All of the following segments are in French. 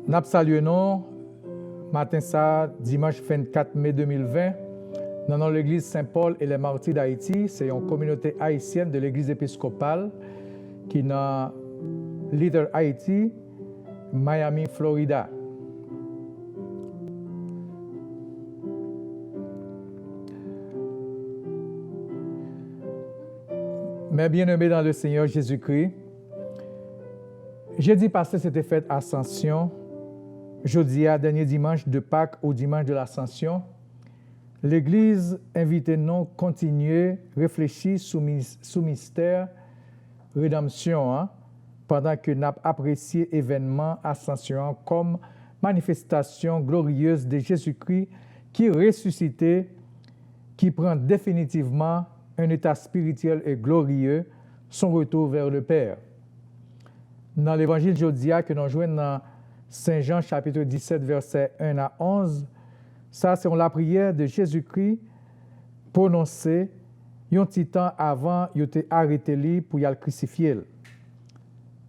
Nous saluons matin ça, dimanche 24 mai 2020, dans l'église Saint-Paul et les Martyrs d'Haïti. C'est une communauté haïtienne de l'église épiscopale qui est dans Little Haïti, Miami, Florida. Mes bien-aimés dans le Seigneur Jésus-Christ, jeudi passé, c'était fête Ascension. Jeudi, dernier dimanche de Pâques au dimanche de l'Ascension, l'Église invite nous à continuer à réfléchir sous mystère rédemption, pendant que nous apprécions l'événement Ascension comme manifestation glorieuse de Jésus-Christ qui ressuscité, qui prend définitivement un état spirituel et glorieux, son retour vers le Père. Dans l'évangile Jodia que nous jouons dans Saint Jean chapitre 17 versets 1 à 11, ça c'est la prière de Jésus-Christ prononcée un petit temps avant il était arrêté pour y aller crucifier.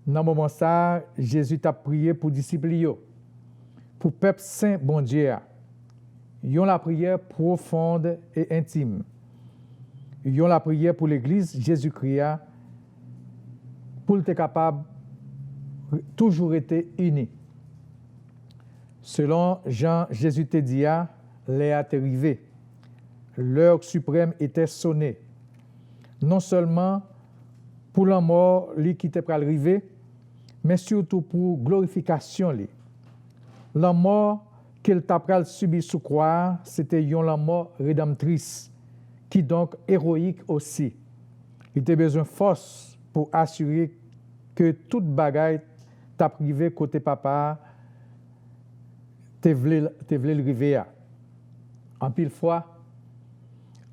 Dans ce moment ça, Jésus t'a prié pour disciples pour peuple saint bon Dieu. Ils ont la prière profonde et intime. Ils ont la prière pour l'Église Jésus-Christ pour être capable toujours être unis. Selon Jean, Jésus te dit, l'heure est arrivée. L'heure suprême était sonnée. Non seulement pour la mort qui était pour arriver, mais surtout pour glorification. La mort qu'il t'a subi sous croix, c'était la mort rédemptrice, qui donc héroïque aussi. Il était besoin de force pour assurer que toute bagaille t'a privé côté papa, te voulais le river. En pile fois,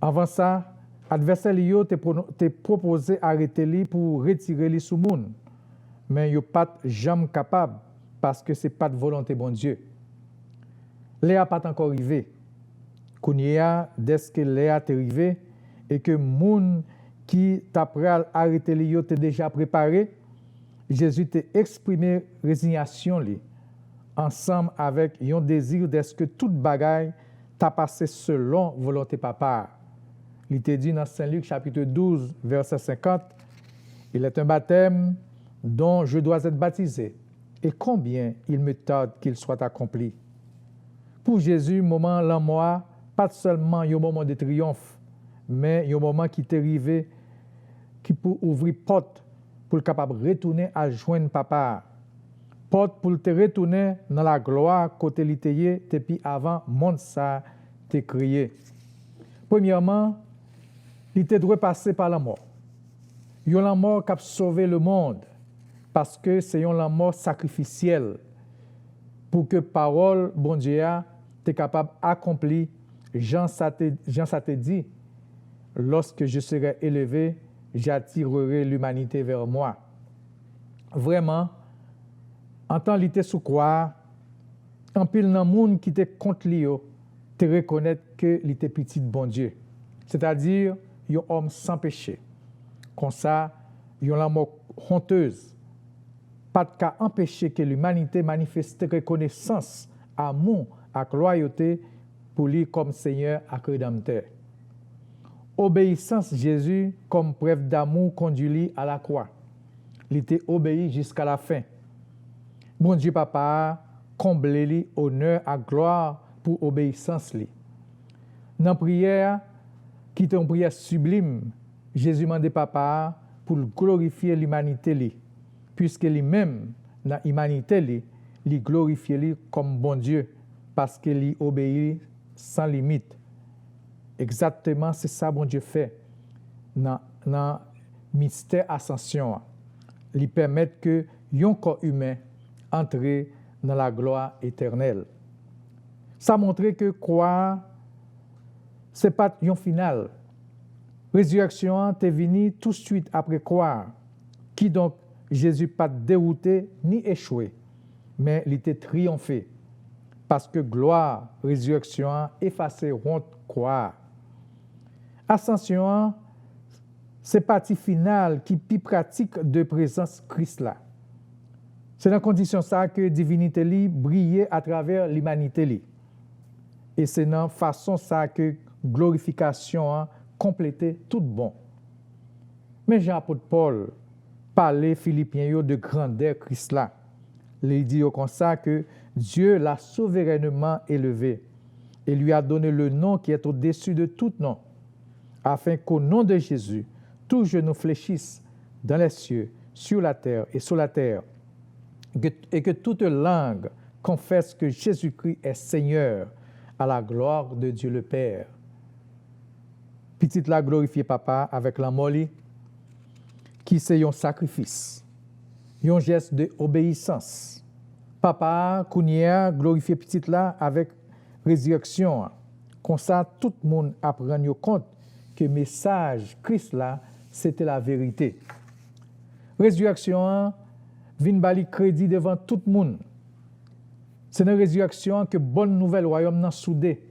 avant ça, adversaire te proposé arrêter lui pour retirer lui sous monde. Mais yo pas jamais capable parce que c'est pas de volonté bon Dieu. Léa pas encore arrivé. Kounia dès que Léa est arrivé et que moun qui t'a pral arrêter lui yo te déjà préparé, Jésus t'a exprimé résignation li. Ensemble avec un désir d'est-ce que toute bagaille t'a passé selon volonté papa. Il était dit dans Saint-Luc chapitre 12 verset 50, il est un baptême dont je dois être baptisé et combien il me tarde qu'il soit accompli. Pour Jésus, moment là moi, pas seulement un moment de triomphe, mais un moment qui t'est arrivé qui peut ouvrir porte pour le capable de retourner à joindre papa. Porte pour te retourner dans la gloire côté littéraire depuis avant monde ça t'est créé. Premièrement, il te doit passer par la mort. Il y a la mort qui a sauvé le monde parce que c'est la mort sacrificielle pour que parole bon Dieu t'es capable d'accomplir. Jean ça te dit, lorsque je serai élevé, j'attirerai l'humanité vers moi. Vraiment, en tant que sous croix, en pile dans monde qui te contre lui, te reconnaître que il était petit bon Dieu. C'est-à-dire un homme sans péché. Comme ça, il y a la mort honteuse. Pas de cas empêcher que l'humanité manifeste reconnaissance, amour, à loyauté pour lui comme Seigneur et Rédempteur. Obéissance Jésus comme preuve d'amour conduit lui à la croix. Il était obéi jusqu'à la fin. Bon Dieu papa, comble-lui honneur et gloire pour obéissance li. Dans la prière, qui est une prière sublime, Jésus demande papa pour glorifier l'humanité li, puisque lui-même, dans l'humanité li, il glorifie lui comme bon Dieu, parce qu'il obéit sans limite. Exactement, c'est ça bon Dieu fait dans le mystère ascension. Il permet que un corps humain entre dans la gloire éternelle. Ça montre que croire, ce n'est pas un final. Résurrection est venue tout de suite après croire, qui donc Jésus pas dérouté ni échoué, mais il était triomphé, parce que gloire, résurrection, effacée honte croire. Ascension, c'est partie finale qui plus pratique de présence Christ là. C'est dans condition ça que divinité li brillait à travers l'humanité li. Et c'est dans façon ça que glorification a complété tout bon. Mais Jean-Apôtre Paul parlait Philippiens de grandeur Christ là. Il dit comme ça que Dieu l'a souverainement élevé et lui a donné le nom qui est au-dessus de tout nom, afin qu'au nom de Jésus, tout genou fléchisse dans les cieux, sur la terre et sous la terre, et que toute langue confesse que Jésus-Christ est Seigneur, à la gloire de Dieu le Père. Petite la glorifier papa avec la molly, qui c'est un sacrifice, un geste d'obéissance. Papa, Kounia, glorifier petite là avec résurrection. Comme ça, tout le monde apprend compte que le message Christ là, c'était la vérité. Résurrection, vient bali crédit devant tout le monde. C'est une résurrection que bonne nouvelle royaume n'a soudé.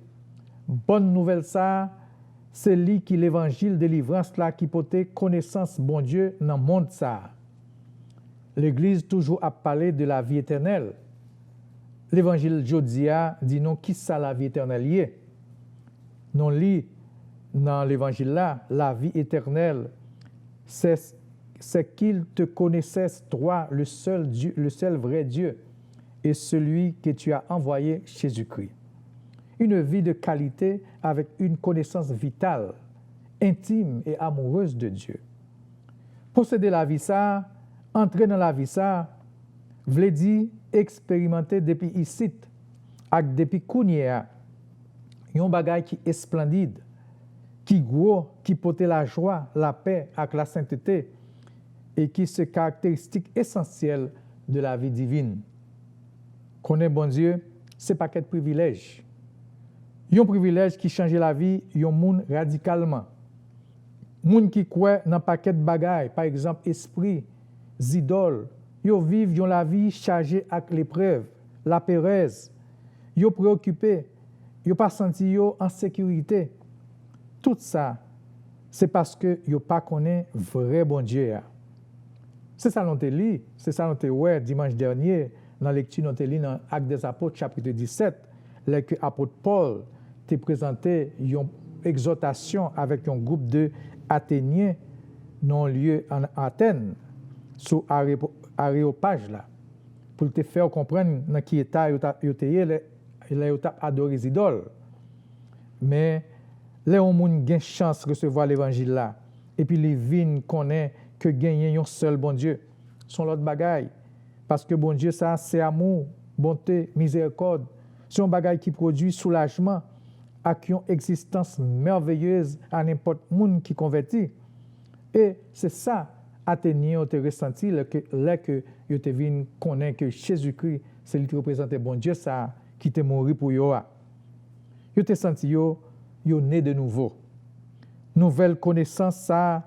Bonne nouvelle ça, c'est lui qui l'évangile délivrance là qui porte connaissance bon Dieu dans le monde ça. L'Église toujours a parlé de la vie éternelle. L'évangile Jodia dit non qui ça la vie éternelle y est. Non lit dans l'évangile là, la vie éternelle, c'est qu'il te connaissesse toi, le seul Dieu, le seul vrai Dieu, et celui que tu as envoyé, Jésus-Christ. Une vie de qualité avec une connaissance vitale, intime et amoureuse de Dieu. Posséder la vie ça, entrer dans la vie ça, veut dire expérimenter depuis ici, avec depuis kounia, un bagage qui est splendide, qui gros, qui porte la joie, la paix avec la sainteté, et qui est caractéristique essentielle de la vie divine. Connaître bon Dieu, c'est pas qu'un privilège. Un privilège qui change la vie, un monde radicalement. Monde qui croit dans paquet de bagailles, par exemple esprit, idoles, yo vivent la vie chargée avec l'épreuve, la pérèse. Yo préoccupé, yo pas senti yo en sécurité. Tout ça, c'est parce que yo pas connaît vrai bon Dieu. C'est ça nous te lit, c'est ça nous te ouais dimanche dernier dans la lecture nous te lit dans Actes des Apôtres chapitre 17, là que l'apôtre Paul t'a présenté une exhortation avec un groupe de Athéniens dans lieu en Athènes sous Aréopage là pour te faire comprendre dans qui état yo t'a adoré les idoles. Mais les gens ont une chance de recevoir l'évangile là et puis les vignes connaissent que gagner un seul bon Dieu. Son l'autre bagaille. Parce que bon Dieu, ça, c'est amour, bonté, miséricorde. C'est un bagaille qui produit soulagement, avec une existence merveilleuse à n'importe monde qui convertit. Et c'est ça, Athénien, ont ressenti, là que vous te venu connaître que Jésus-Christ, c'est lui qui représente bon Dieu, ça, qui te mort pour vous. Vous te senti, vous né de nouveau. Nouvelle connaissance, ça,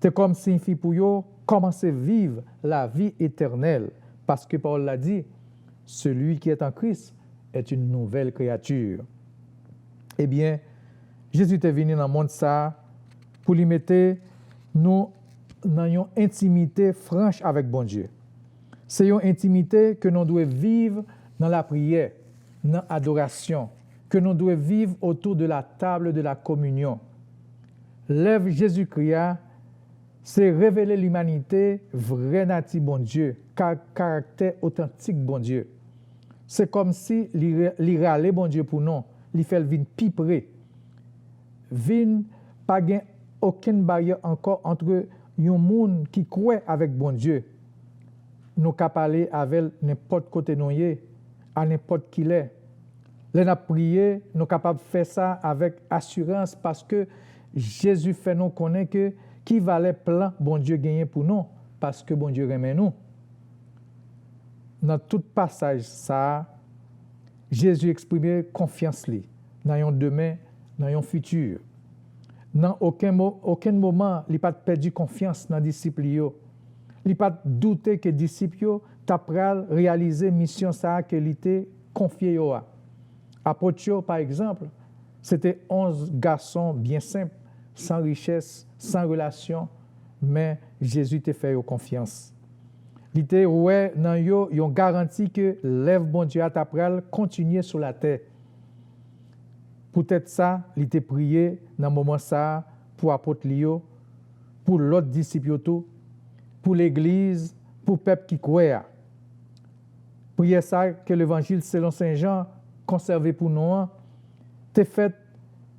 c'est comme signifie pour eux commencer à vivre la vie éternelle. Parce que Paul l'a dit, celui qui est en Christ est une nouvelle créature. Eh bien, Jésus est venu dans le monde ça pour lui mettre nous dans une intimité franche avec bon Dieu. C'est une intimité que nous devons vivre dans la prière, dans l'adoration, que nous devons vivre autour de la table de la communion. L'œuvre Jésus-Christ, c'est révéler l'humanité, vrai nature bon Dieu, caractère authentique bon Dieu. C'est comme si il râlait bon Dieu pour nous, il fait le vin plus près. Vin pas gain aucune barrière encore entre un monde qui croit avec bon Dieu. Nous pouvons parler avec n'importe côté nous à n'importe qui l'est. Nous avons prié, nous sommes capables de faire ça avec assurance parce que Jésus fait nous connaître que qui valait plan bon Dieu gagner pour nous parce que bon Dieu aime nous. Dans tout passage ça, Jésus exprimait confiance dans un demain, dans un futur. Dans aucun moment, il n'a pas perdu confiance dans les disciples. Il n'a pas douté que les disciples t'apprennent réaliser la mission que il était confiée. Apôtre, par exemple, c'était 11 garçons bien simples, sans richesse, sans relation, mais Jésus t'a fait confiance. Il te ouais nan yo yon garanti que lève bon Dieu à ta pral continuer sur la terre. Peut-être ça, il te prié dans moment ça pour apôtre Lio, pour l'autre disciple tout, pour l'église, pour peuple qui croit. Prière ça que l'évangile selon Saint Jean conservé pour nous, t'est fait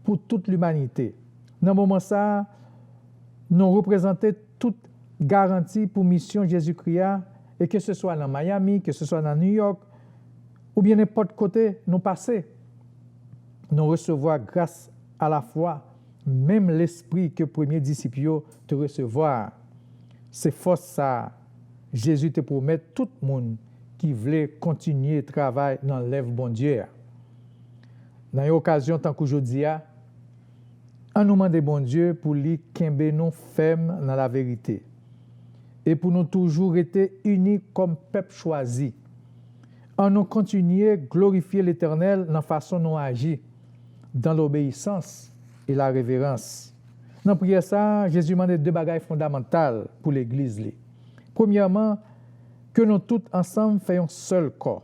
pour toute l'humanité. Dans moment ça, nous représentons toute garantie pour mission Jésus-Christ, et que ce soit dans Miami, que ce soit dans New York, ou bien n'importe côté, nous passer. Nous recevoir grâce à la foi, même l'esprit que premier disciple te recevoir. C'est force ça. Jésus te promet tout le monde qui voulait continuer le travail dans l'œuvre bon Dieu. Dans une occasion, tant qu'aujourd'hui, on nous demande bon Dieu pour lui qu'embe nous ferme dans la vérité. Et pour nous toujours être unis comme peuple choisi. On nous continuer à glorifier l'Éternel dans la façon dont nous agissons, dans l'obéissance et la révérence. Dans la prière, ça, Jésus demande deux bagages fondamentales pour l'Église. Premièrement, que nous tous ensemble fassions un seul corps,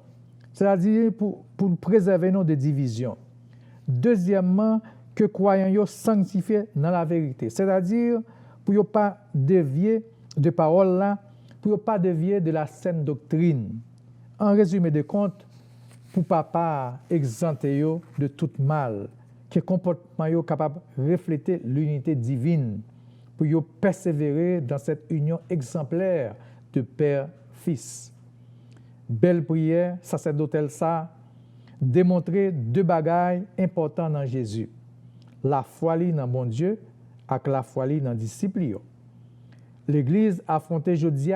c'est-à-dire pour préserver nos de divisions. Deuxièmement, que croyants sanctifiés dans la vérité, c'est-à-dire pour ne pas dévier de parole là, pour ne pas dévier de la saine doctrine. En résumé de compte, pour papa exempter de tout mal, que comportement capable de refléter l'unité divine, pour persévérer dans cette union exemplaire de Père-Fils. Belle prière, sacerdotale ça, démontrer deux bagailles importants dans Jésus. La foi dans bon Dieu et la foi dans disciple. L'Église a affronté aujourd'hui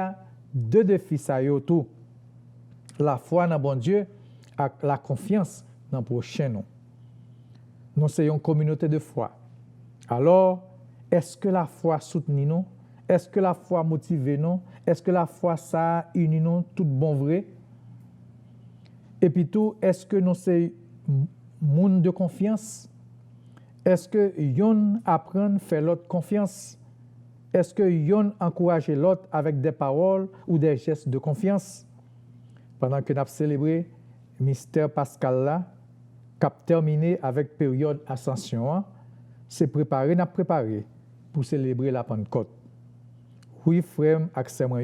deux défis ça tout. La foi dans bon Dieu et la confiance dans le prochain. Nous sommes une communauté de foi. Alors, est-ce que la foi soutenue nous? Est-ce que la foi motive nous? Est-ce que la foi ça unit nous tout bon vrai? Et puis tout, est-ce que nous sommes monde de confiance? Est-ce que yon apprend à faire l'autre confiance? Est-ce que yon encourage l'autre avec des paroles ou des gestes de confiance? Pendant que nous avons célébré le mystère pascal là, cap terminé avec période ascension, c'est n'a préparé pour célébrer la Pentecôte. Oui, frère, accès moi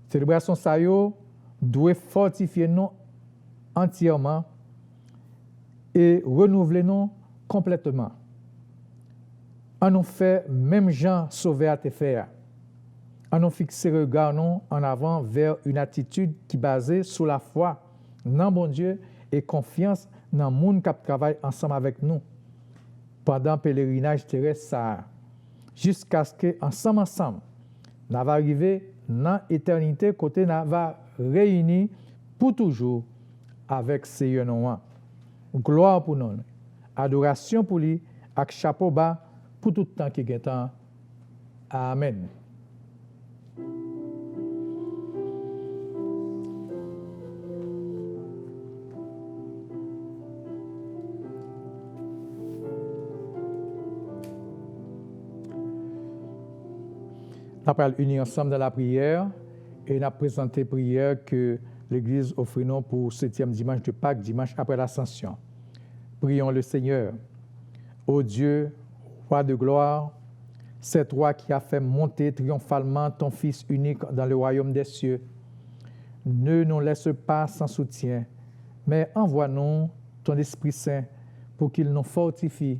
célébration ça doit fortifier nous entièrement et renouveler nous complètement. On nous fait même Jean sauvé à te faire. On nous fixe regard nous en avant vers une attitude qui est basée sur la foi dans bon Dieu et confiance dans le monde qui travaille ensemble avec nous pendant le pèlerinage terrestre ça, jusqu'à ce que ensemble nous arrivions dans l'éternité côté nous va réunis pour toujours avec Seigneur Noah. Gloire pour nous, adoration pour lui, avec chapeau bas pour tout le temps qui est temps. Amen. Nous allons unir ensemble dans la prière et nous présenter la prière que l'Église offre nous pour le 7e dimanche de Pâques, dimanche après l'Ascension. Prions le Seigneur. Ô Dieu, Roi de gloire, c'est toi qui as fait monter triomphalement ton Fils unique dans le royaume des cieux. Ne nous laisse pas sans soutien, mais envoie-nous ton Esprit Saint pour qu'il nous fortifie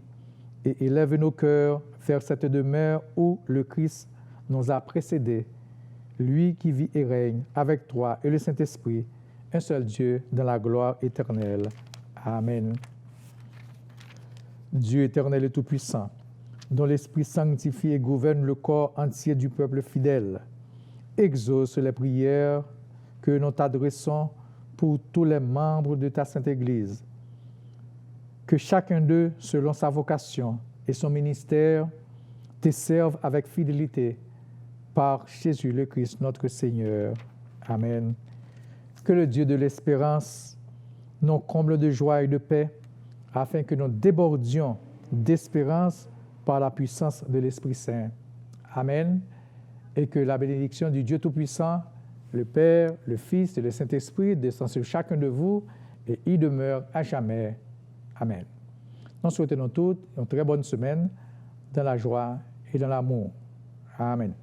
et élève nos cœurs vers cette demeure où le Christ nous a précédés, lui qui vit et règne avec toi et le Saint-Esprit, un seul Dieu dans la gloire éternelle. Amen. Dieu éternel et tout-puissant, dont l'Esprit sanctifie et gouverne le corps entier du peuple fidèle, exauce les prières que nous t'adressons pour tous les membres de ta Sainte Église. Que chacun d'eux, selon sa vocation et son ministère, te serve avec fidélité par Jésus le Christ, notre Seigneur. Amen. Que le Dieu de l'espérance nous comble de joie et de paix, afin que nous débordions d'espérance par la puissance de l'Esprit Saint. Amen. Et que la bénédiction du Dieu Tout-Puissant, le Père, le Fils et le Saint-Esprit descend sur chacun de vous et y demeure à jamais. Amen. Nous souhaitons toutes une très bonne semaine dans la joie et dans l'amour. Amen.